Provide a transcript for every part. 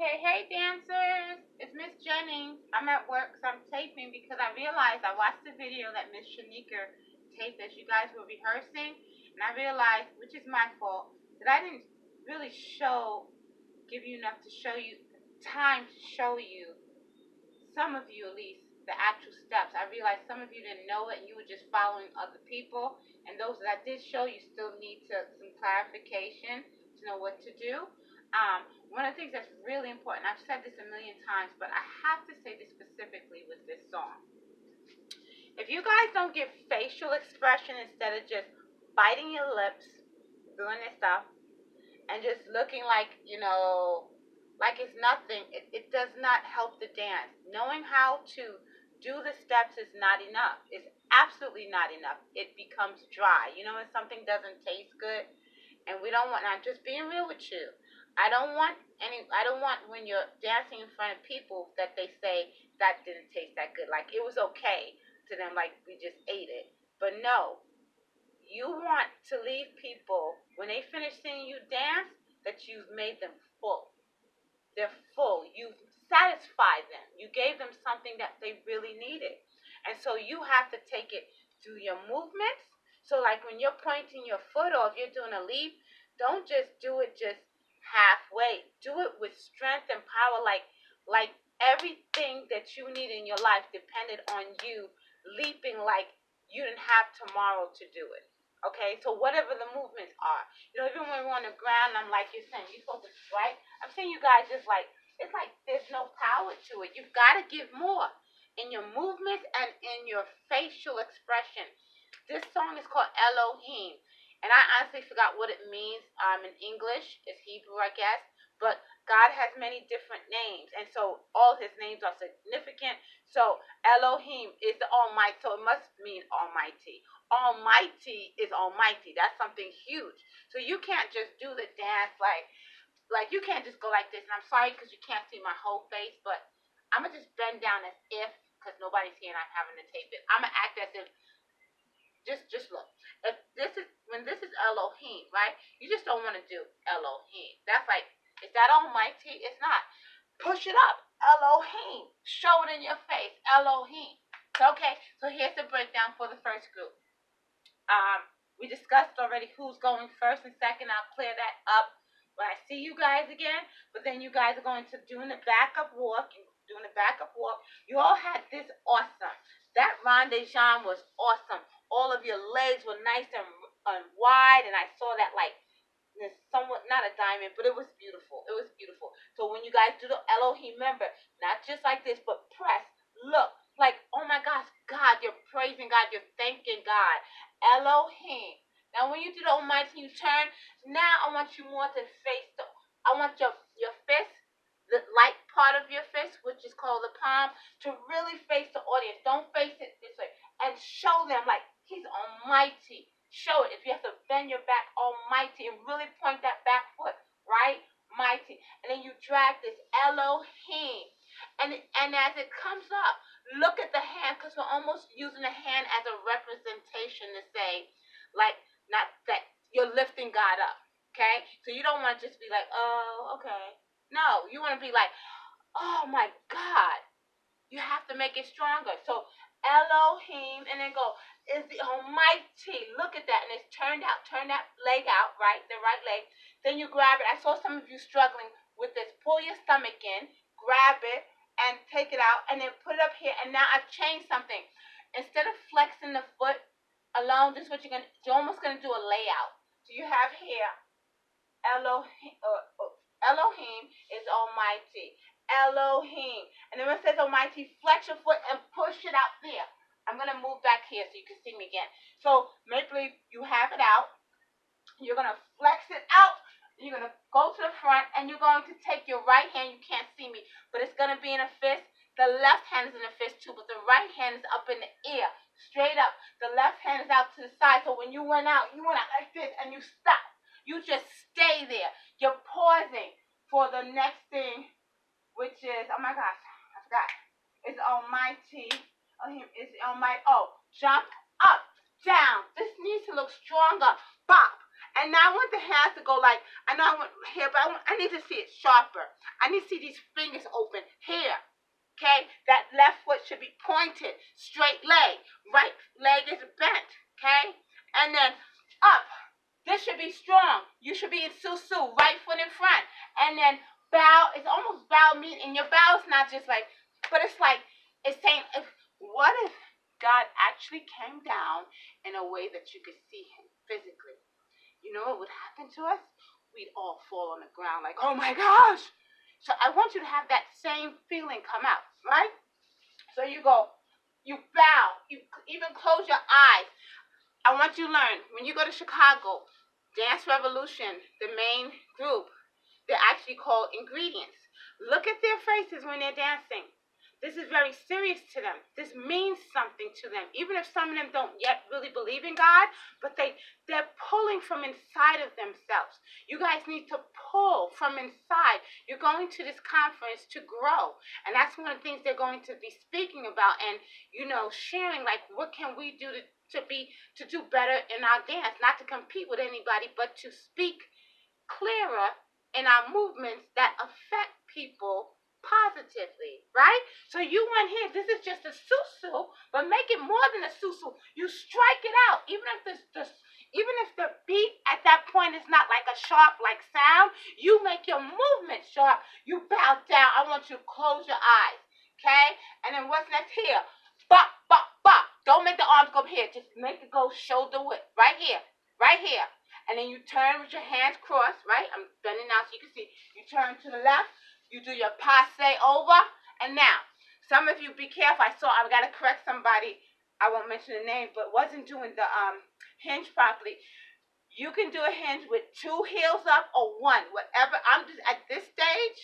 Okay, hey dancers, it's Miss Jennings. I'm at work, so I'm taping because I realized I watched the video that Miss Shanika taped as you guys were rehearsing, and I realized, which is my fault, that I didn't really give you enough to show you, time to show you, some of you at least, the actual steps. I realized some of you didn't know it and you were just following other people, and those that I did show you still need some clarification to know what to do. One of the things that's really important, I've said this a million times, but I have to say this specifically with this song. If you guys don't give facial expression instead of just biting your lips, doing this stuff, and just looking like, like it's nothing, it does not help the dance. Knowing how to do the steps is not enough. It's absolutely not enough. It becomes dry. You know when something doesn't taste good? And we don't want, I'm just being real with you. I don't want when you're dancing in front of people that they say that didn't taste that good. Like it was okay to them, like we just ate it. But no, you want to leave people, when they finish seeing you dance, that you've made them full. They're full. You've satisfied them. You gave them something that they really needed. And so you have to take it through your movements. So like when you're pointing your foot or if you're doing a leap, don't just do it just halfway. Do it with strength and power, like everything that you need in your life depended on you leaping like you didn't have tomorrow to do it. Okay, so whatever the movements are, even when we're on the ground, I'm like you're saying, you're supposed to strike. I'm saying you guys just like, it's like there's no power to it. You've got to give more in your movements and in your facial expression. This song is called Elohim, and I honestly forgot what it means in English. It's Hebrew, I guess, but God has many different names, and so all his names are significant. So Elohim is the Almighty, so it must mean Almighty. Almighty is Almighty. That's something huge. So you can't just do the dance like you can't just go like this. And I'm sorry because you can't see my whole face, but I'm gonna just bend down as if, because nobody's here and I'm having to tape it. I'm gonna act as if, just look. If when this is Elohim, right? You just don't want to do Elohim. That's like, is that Almighty? It's not. Push it up. Elohim. Show it in your face. Elohim. Okay. So here's the breakdown for the first group. We discussed already who's going first and second. I'll clear that up when I see you guys again. But then you guys are going to doing the backup walk. You all had this awesome. That rendezvous was awesome. All of your legs were nice and wide, and I saw that like somewhat, not a diamond, but it was beautiful. It was beautiful. So when you guys do the Elohim, remember, not just like this, but press, look, like, oh my gosh, God, you're praising God, you're thanking God. Elohim. Now when you do the Almighty, you turn. Now I want you more to face I want your fist, the light part of your fist, which is called the palm, to really face the audience. Don't face it this way. And show them like he's Almighty. Show it. If you have to bend your back, Almighty, and really point that back foot, right? Mighty. And then you drag this Elohim. And as it comes up, look at the hand, because we're almost using the hand as a representation to say, like, not that you're lifting God up, okay? So you don't want to just be like, oh, okay. No, you want to be like, oh my God. You have to make it stronger. So Elohim, and then go, is the Almighty. Look at that. And it's turned out. Turn that leg out, right? The right leg. Then you grab it. I saw some of you struggling with this. Pull your stomach in. Grab it. And take it out. And then put it up here. And now I've changed something. Instead of flexing the foot alone, this is what you're almost going to do a layout. So you have here, Elohim is Almighty. Elohim. And then when it says Almighty, flex your foot and push it out there. I'm going to move back here so you can see me again. So make believe you have it out. You're going to flex it out. You're going to go to the front and you're going to take your right hand. You can't see me, but it's going to be in a fist. The left hand is in a fist too, but the right hand is up in the air, straight up. The left hand is out to the side. So when you went out like this and you stop. You just stay there. You're pausing for the next thing, which is, oh my gosh, I forgot. It's Almighty. It's Almighty. Oh, jump up, down. This needs to look stronger. Bop. And now I want the hands to go like, I know I want here, but I need to see it sharper. I need to see these fingers open here. Okay? That left foot should be pointed. Straight leg. Right leg is bent. Okay? And then up. This should be strong. You should be in susu. Right foot in front. And then bow. It's almost bow meaning. Your bow is not just like, but it's like, it's saying, what if God actually came down in a way that you could see him physically? You know what would happen to us? We'd all fall on the ground like, oh my gosh. So I want you to have that same feeling come out, right? So you go, you bow, you even close your eyes. I want you to learn, when you go to Chicago, Dance Revolution, the main group, they're actually called ingredients. Look at their faces when they're dancing. This is very serious to them. This means something to them. Even if some of them don't yet really believe in God, but they're pulling from inside of themselves. You guys need to pull from inside. You're going to this conference to grow. And that's one of the things they're going to be speaking about and, sharing, like, what can we do to do better in our dance? Not to compete with anybody, but to speak clearer in our movements that affect people positively, right? So you went here, this is just a susu, but make it more than a susu. You strike it out, even if the beat at that point is not like a sharp like sound, you make your movement sharp. You bow down. I want you to close your eyes, okay? And then what's next here? Bop, bop, bop. Don't make the arms go here. Just make it go shoulder width, right here, right here. And then you turn with your hands crossed, right? I'm bending now so you can see. You turn to the left. You do your passe over. And now, some of you be careful. I got to correct somebody. I won't mention the name, but wasn't doing the hinge properly. You can do a hinge with 2 heels up or 1, whatever. I'm just at this stage,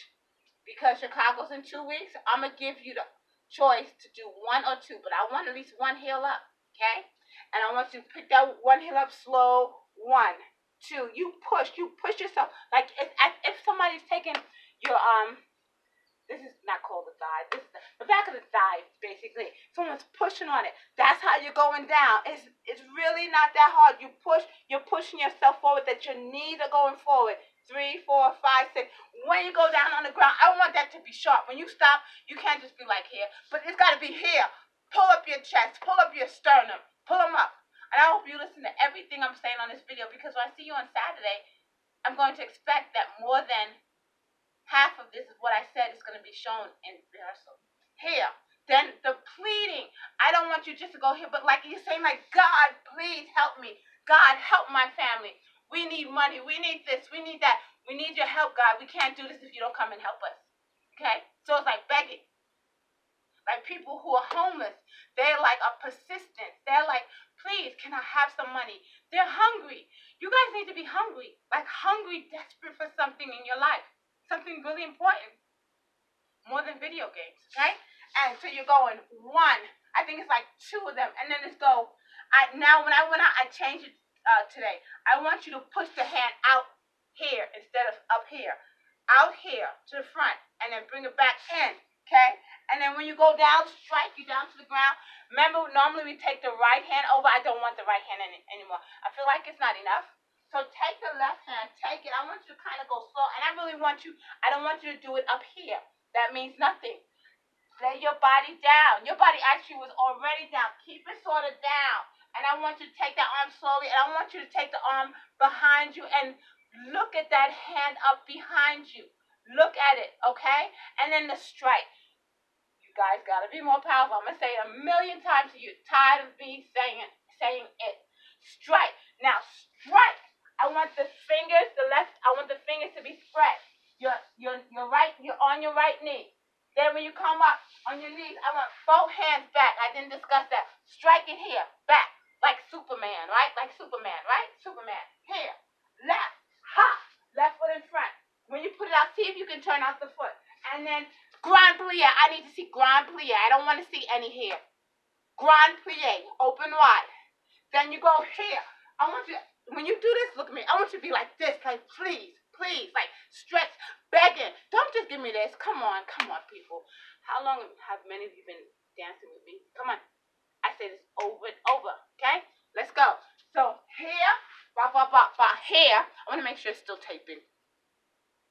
because Chicago's in 2 weeks, I'm going to give you the choice to do 1 or 2, but I want at least 1 heel up, okay? And I want you to pick that 1 heel up slow. 1, 2. You push yourself. Like if somebody's taking your this is not called the thigh. This is the back of the thigh, basically. Someone's pushing on it. That's how you're going down. It's really not that hard. You're pushing yourself forward, that your knees are going forward. 3, 4, 5, 6. When you go down on the ground, I want that to be sharp. When you stop, you can't just be like here, but it's got to be here. Pull up your chest. Pull up your sternum. Pull them up. And I hope you listen to everything I'm saying on this video, because when I see you on Saturday, I'm going to expect that more than half of this is what I said is going to be shown in rehearsal. Here. Then the pleading. I don't want you just to go here, but like you're saying, like, God, please help me. God, help my family. We need money. We need this. We need that. We need your help, God. We can't do this if you don't come and help us. Okay? So it's like begging. Like people who are homeless, they're like a persistent. They're like, please, can I have some money? They're hungry. You guys need to be hungry. Like hungry, desperate for something in your life. Something really important. More than video games, okay? And so you're going 1. I think it's like 2 of them. And then it's go. Now when I went out, I changed it today. I want you to push the hand out here instead of up here. Out here to the front. And then bring it back in, okay? And then when you go down, strike you down to the ground. Remember, normally we take the right hand over. I don't want the right hand anymore. I feel like it's not enough. So take the left hand, take it. I want you to kind of go slow. And I don't want you to do it up here. That means nothing. Lay your body down. Your body actually was already down. Keep it sort of down. And I want you to take that arm slowly. And I want you to take the arm behind you and look at that hand up behind you. Look at it, okay? And then the strike. You guys got to be more powerful. I'm going to say it a million times to you. Tired of me saying it. Strike. Now, strike. I want the fingers, I want the fingers to be spread. You're on your right knee. Then when you come up on your knees, I want both hands back. I didn't discuss that. Strike it here, back, like Superman, right? Like Superman, right? Superman. Here, left, hop, left foot in front. When you put it out, see if you can turn out the foot. And then grand plie. I need to see grand plie. I don't want to see any here. Grand plie, open wide. Then you go here. I want you, when you do this, look at me. I want you to be like this, like please, like stretch, begging. Don't just give me this. Come on, people. How long have many of you been dancing with me? Come on. I say this over and over, okay? Let's go. So here, Here. I want to make sure it's still taping.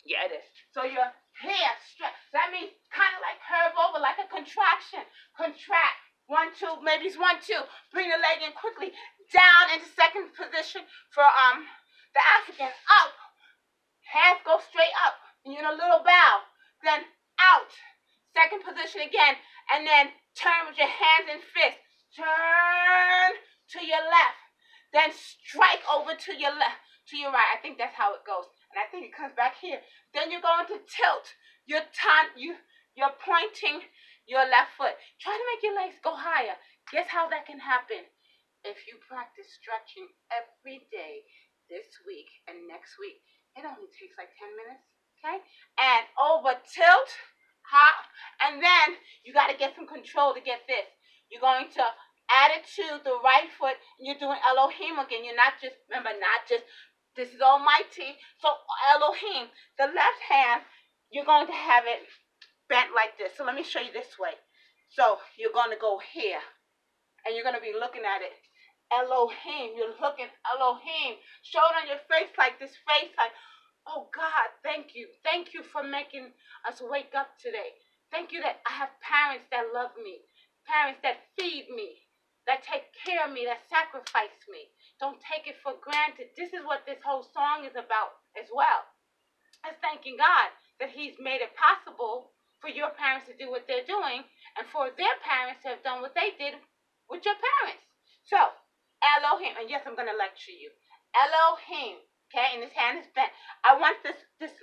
Yeah, it is. So your hair stretch. That means kind of like curve over, like a contraction. Contract. 1, 2, maybe it's 1, 2. Bring the leg in quickly. Down into second position for the African. Up. Hands go straight up. And you're in a little bow. Then out. Second position again. And then turn with your hands and fists. Turn to your left. Then strike over to your left, to your right. I think that's how it goes. And I think it comes back here. Then you're going to tilt. You're pointing your left foot. Try to make your legs go higher. Guess how that can happen? If you practice stretching every day this week and next week, it only takes like 10 minutes, okay? And over tilt, hop, and then you got to get some control to get this. You're going to add it to the right foot, and you're doing Elohim again. You're not just, remember, this is Almighty. So Elohim, the left hand, you're going to have it bent like this. So let me show you this way. So you're going to go here, and you're going to be looking at it. Elohim, you're looking, Elohim. Show it on your face like this face, like, oh God, thank you. Thank you for making us wake up today. Thank you that I have parents that love me, parents that feed me, that take care of me, that sacrifice me. Don't take it for granted. This is what this whole song is about as well. It's thanking God that He's made it possible for your parents to do what they're doing and for their parents to have done what they did with your parents. So, Elohim, and yes, I'm going to lecture you. Elohim, okay, and his hand is bent. I want this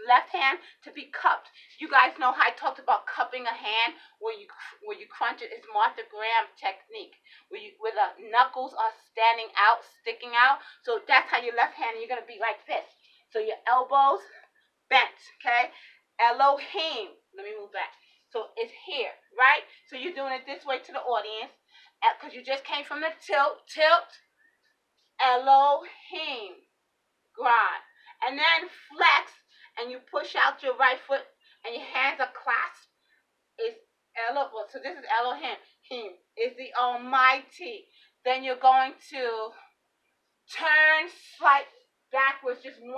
left hand to be cupped. You guys know how I talked about cupping a hand where you crunch it. It's Martha Graham technique where the knuckles are standing out, sticking out. So that's how your left hand, you're going to be like this. So your elbows bent, okay? Elohim. Let me move back. So it's here, right? So you're doing it this way to the audience because you just came from the tilt, Elohim, grind. And then flex, and you push out your right foot, and your hands are clasped. So this is Elohim. Him is the Almighty. Then you're going to turn slightly backwards, just 1/2.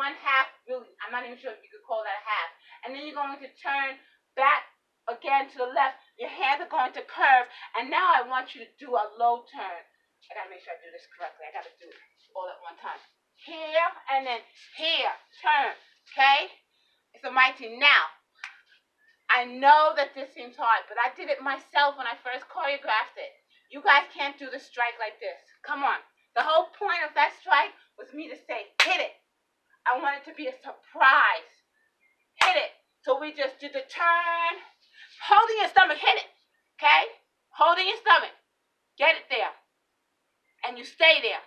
Really, I'm not even sure if you could call that a half. And then you're going to turn back again to the left. Your hands are going to curve. And now I want you to do a low turn. I gotta make sure I do this correctly. I gotta do it all at one time. Here and then here. Turn. Okay? It's Almighty. Now, I know that this seems hard, but I did it myself when I first choreographed it. You guys can't do the strike like this. Come on. The whole point of that strike was me to say, hit it. I want it to be a surprise. Hit it. So we just did the turn. Holding your stomach. Hit it. Okay? Holding your stomach. Get it there. And you stay there.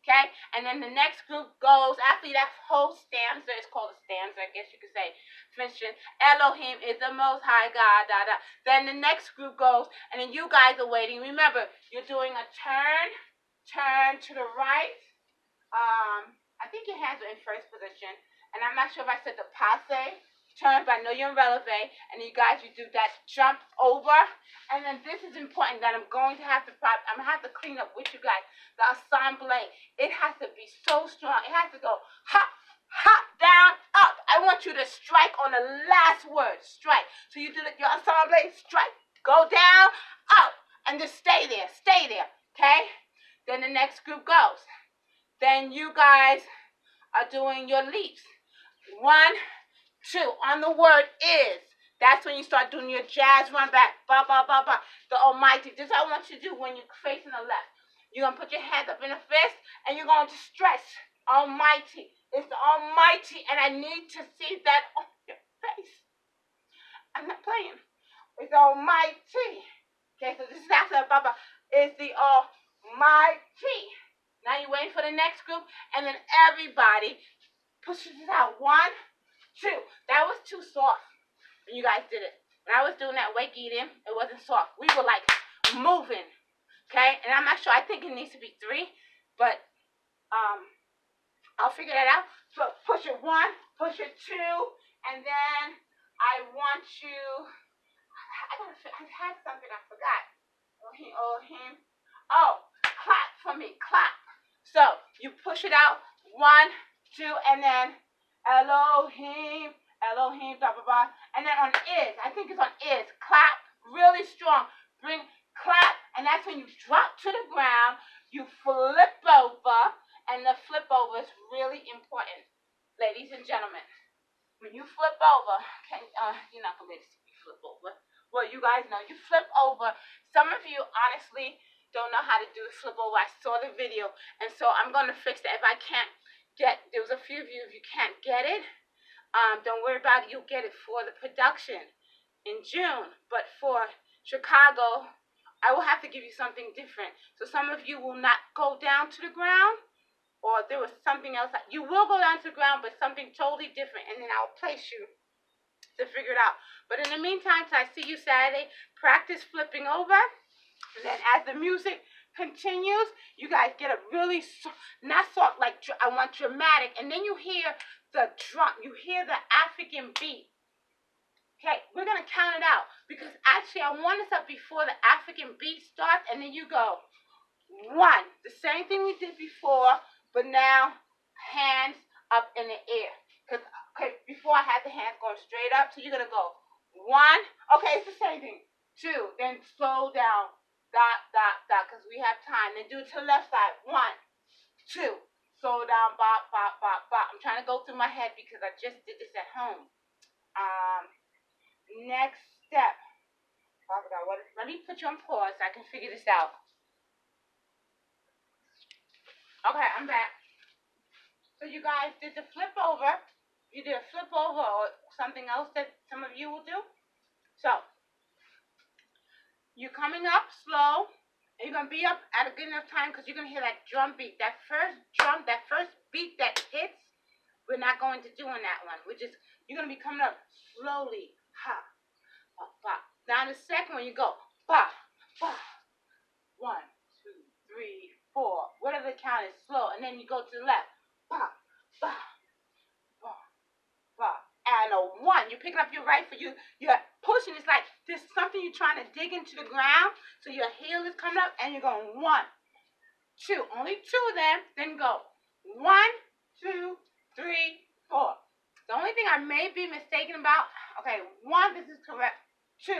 Okay? And then the next group goes, after that whole stanza, it's called a stanza, I guess you could say. Mention, Elohim is the most high God, Then the next group goes, and then you guys are waiting. Remember, you're doing a turn to the right. I think your hands are in first position. And I'm not sure if I said the passe turn, but I know you're in releve. And you guys, you do that jump over. And then this is important that I'm going to have to clean up with you guys. The ensemble, it has to be so strong. It has to go hop, hop, down, up. I want you to strike on the last word, strike. So you do your ensemble, strike, go down, up, and just stay there, okay? Then the next group goes. Then you guys are doing your leaps. 1, 2, on the word is. That's when you start doing your jazz run back. Ba, ba, ba, ba. The Almighty. This is what I want you to do when you're facing the left. You're going to put your hands up in a fist, and you're going to stretch. Almighty. It's the Almighty, and I need to see that on your face. I'm not playing. It's Almighty. Okay, so this is after Baba. It's the Almighty. Now you're waiting for the next group, and then everybody pushes it out. 1, 2. That was too soft when you guys did it. When I was doing that wake eating, it wasn't soft. We were like moving. Okay, and I'm not sure. I think it needs to be 3, but I'll figure that out. So push it 1, push it 2, and then I want you. I had something I forgot. Oh, clap for me, clap. So you push it out 1, 2, and then Elohim, Elohim, blah, blah, blah. And then on is, I think it's on is, clap really strong. Clap, and that's when you drop to the ground, you flip over, and the flip over is really important. Ladies and gentlemen, when you flip over, you're not going to be able to see me flip over. Well, you guys know, you flip over. Some of you, honestly, don't know how to do the flip over. I saw the video, and so I'm going to fix that. If I can't there was a few of you, if you can't get it, don't worry about it. You'll get it for the production in June. But for Chicago, I will have to give you something different. So some of you will not go down to the ground, or there was something else. You will go down to the ground, but something totally different, and then I'll place you to figure it out. But in the meantime, so I see you Saturday, practice flipping over, and then as the music continues, you guys get a really not soft, like I want dramatic, and then you hear the drum, you hear the African beat. Okay, we're gonna count it out because actually I want us up before the African beat starts, and then you go 1, the same thing we did before, but now hands up in the air. Cause okay, before I had the hands going straight up, so you're gonna go 1. Okay, it's the same thing. 2, then slow down. Dot, dot, dot, because we have time. Then do it to the left side. 1, 2. Slow down, bop, bop, bop, bop. I'm trying to go through my head because I just did this at home. Next step. Father God, let me put you on pause so I can figure this out. Okay, I'm back. So you guys did the flip over. You did a flip over or something else that some of you will do. So you're coming up slow, and you're going to be up at a good enough time because you're going to hear that drum beat. That first drum, that first beat that hits, we're not going to do in that one. You're going to be coming up slowly. Ha, ba, ba. Now the second one, you go, ba, ba. 1, 2, 3, 4. Whatever the count is, slow. And then you go to the left. Ba, ba, ba, ba. And a 1. You're picking up your right foot. You're pushing. It's like there's something you're trying to dig into the ground. So your heel is coming up and you're going 1, 2. Only 2 of them. Then go 1, 2, 3, 4. The only thing I may be mistaken about, okay, 1, this is correct. 2,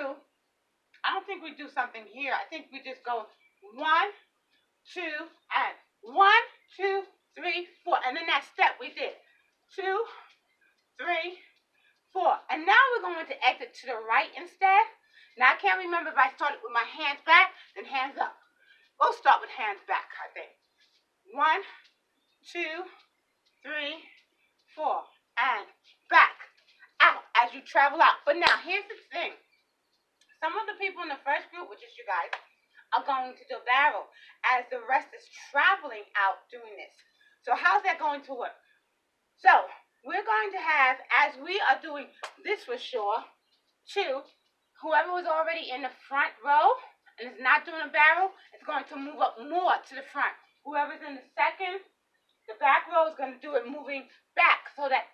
I don't think we do something here. I think we just go 1, 2, and 1, 2, 3, 4. And then that step we did 2, 3, 4. And now we're going to exit to the right instead. Now I can't remember if I started with my hands back, then hands up. We'll start with hands back, I think. 1, 2, 3, 4. And back, out as you travel out. But now here's the thing. Some of the people in the first group, which is you guys, are going to do a barrel as the rest is traveling out doing this. So how's that going to work? So we're going to have, as we are doing this for sure, 2, whoever was already in the front row and is not doing a barrel is going to move up more to the front. Whoever's in the second, the back row is going to do it moving back so that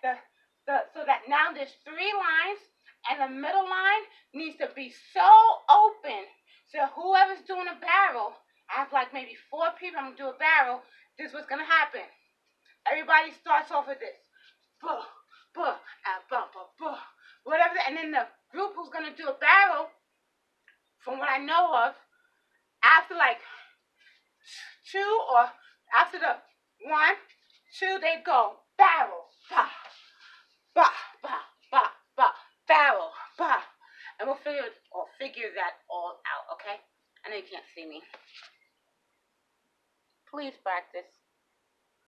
so that now there's 3 lines and the middle line needs to be so open. So whoever's doing a barrel, I have like maybe 4 people, I'm going to do a barrel, this is what's going to happen. Everybody starts off with this. Buh, buh, buh, buh, buh. Whatever, and then the group who's going to do a barrel, from what I know of, after like 2 or after the 1, 2, they go barrel, bah, bah, bah, bah, bah, barrel, bah. And we'll figure that all out, okay? I know you can't see me. Please practice.